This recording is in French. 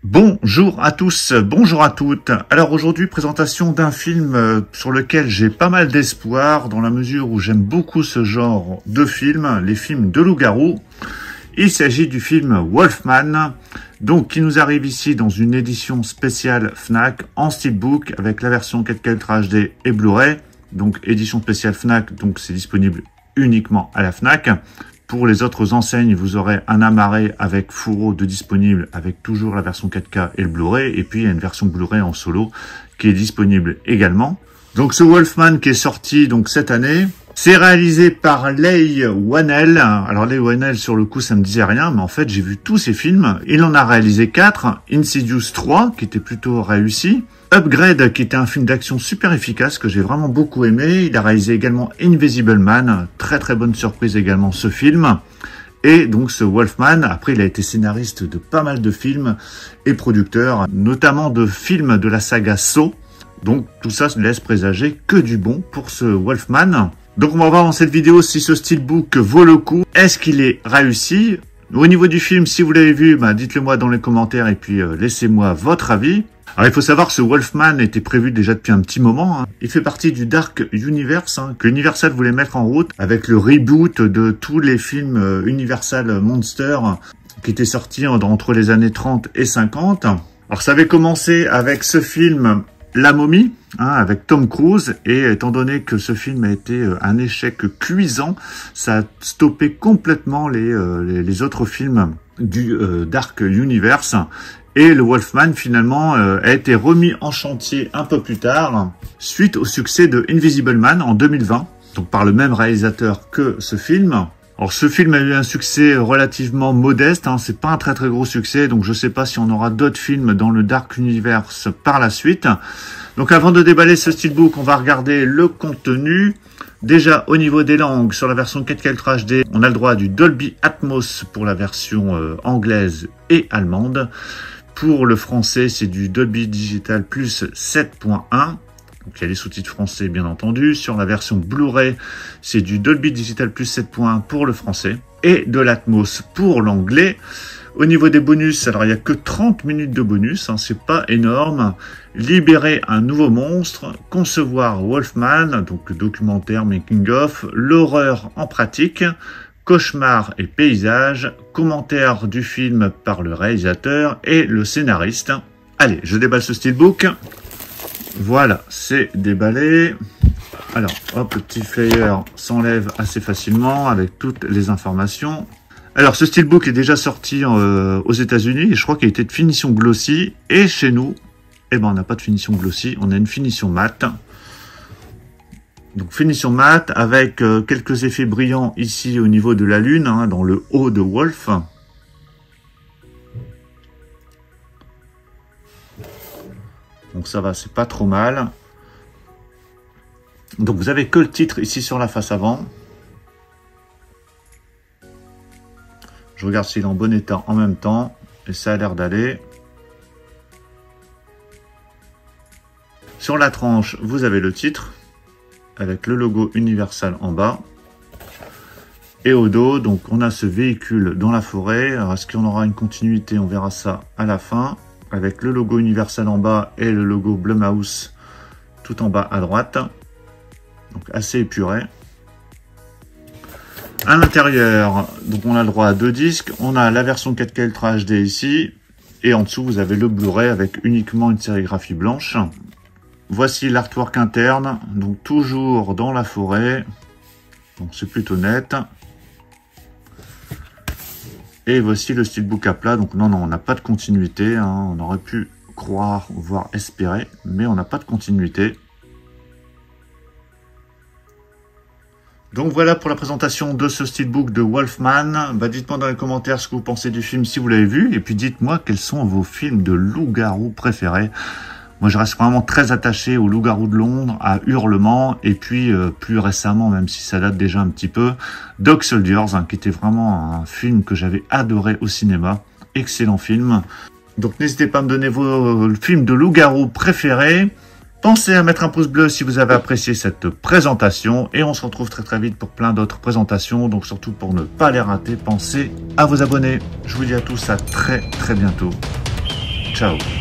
Bonjour à tous, bonjour à toutes. Alors aujourd'hui, présentation d'un film sur lequel j'ai pas mal d'espoir dans la mesure où j'aime beaucoup ce genre de films, les films de loup-garou. Il s'agit du film Wolfman, donc qui nous arrive ici dans une édition spéciale Fnac en steelbook avec la version 4K Ultra HD et Blu-ray. Donc édition spéciale Fnac, donc c'est disponible uniquement à la Fnac. Pour les autres enseignes, vous aurez un amarré avec fourreau de disponible avec toujours la version 4K et le Blu-ray. Et puis, il y a une version Blu-ray en solo qui est disponible également. Donc, ce Wolfman qui est sorti donc cette année, c'est réalisé par Leigh Whannell. Alors, Leigh Whannell, sur le coup, ça me disait rien, mais en fait, j'ai vu tous ses films. Il en a réalisé 4. Insidious 3, qui était plutôt réussi. Upgrade, qui était un film d'action super efficace, que j'ai vraiment beaucoup aimé. Il a réalisé également Invisible Man. Très très bonne surprise également ce film. Et donc ce Wolfman, après il a été scénariste de pas mal de films et producteur, notamment de films de la saga Saw. Donc tout ça laisse présager que du bon pour ce Wolfman. Donc on va voir dans cette vidéo si ce steelbook vaut le coup. Est-ce qu'il est réussi? Au niveau du film, si vous l'avez vu, dites-le moi dans les commentaires et puis laissez-moi votre avis. Alors il faut savoir que ce Wolfman était prévu déjà depuis un petit moment. Il fait partie du Dark Universe que Universal voulait mettre en route avec le reboot de tous les films Universal Monster qui étaient sortis entre les années 30 et 50. Alors ça avait commencé avec ce film La Momie, avec Tom Cruise, et étant donné que ce film a été un échec cuisant, ça a stoppé complètement les autres films du Dark Universe. Et le Wolfman, finalement, a été remis en chantier un peu plus tard, suite au succès de Invisible Man en 2020, donc par le même réalisateur que ce film. Alors, ce film a eu un succès relativement modeste, c'est pas un très très gros succès, donc je sais pas si on aura d'autres films dans le Dark Universe par la suite. Donc, avant de déballer ce steelbook, on va regarder le contenu. Déjà, au niveau des langues, sur la version 4K Ultra HD, on a le droit du Dolby Atmos pour la version anglaise et allemande. Pour le français, c'est du Dolby Digital Plus 7.1. Donc, il y a les sous-titres français, bien entendu. Sur la version Blu-ray, c'est du Dolby Digital Plus 7.1 pour le français. Et de l'Atmos pour l'anglais. Au niveau des bonus, alors il n'y a que 30 minutes de bonus. C'est pas énorme. Libérer un nouveau monstre. Concevoir Wolfman, donc le documentaire Making of. L'horreur en pratique. Cauchemar et paysage, commentaire du film par le réalisateur et le scénariste. Allez, je déballe ce steelbook. Voilà, c'est déballé. Alors, hop, le petit flyer s'enlève assez facilement avec toutes les informations. Alors, ce steelbook est déjà sorti aux États-Unis et je crois qu'il était de finition glossy. Et chez nous, on n'a pas de finition glossy, on a une finition mat. Donc finition mat avec quelques effets brillants ici au niveau de la lune, dans le haut de Wolf. Donc ça va, c'est pas trop mal. Donc vous avez que le titre ici sur la face avant. Je regarde s'il est en bon état en même temps. Et ça a l'air d'aller. Sur la tranche, vous avez le titre, avec le logo Universal en bas. Et au dos, donc on a ce véhicule dans la forêt. Alors est-ce qu'on aura une continuité? On verra ça à la fin. Avec le logo Universal en bas et le logo Blumhouse tout en bas à droite. Donc assez épuré. À l'intérieur, donc on a le droit à 2 disques. On a la version 4K Ultra HD ici. Et en dessous, vous avez le Blu-ray avec uniquement une sérigraphie blanche. Voici l'artwork interne, donc toujours dans la forêt, donc c'est plutôt net. Et voici le steelbook à plat, donc non, on n'a pas de continuité, on aurait pu croire, voire espérer, mais on n'a pas de continuité. Donc voilà pour la présentation de ce steelbook de Wolfman. Dites-moi dans les commentaires ce que vous pensez du film si vous l'avez vu, et puis dites-moi quels sont vos films de loup-garou préférés. Moi, je reste vraiment très attaché au Loup-garou de Londres, à Hurlement, et puis plus récemment, même si ça date déjà un petit peu, Dog Soldiers, qui était vraiment un film que j'avais adoré au cinéma. Excellent film. Donc n'hésitez pas à me donner vos films de loup-garou préférés. Pensez à mettre un pouce bleu si vous avez apprécié cette présentation, et on se retrouve très très vite pour plein d'autres présentations. Donc surtout pour ne pas les rater, pensez à vous abonner. Je vous dis à tous à très très bientôt. ciao.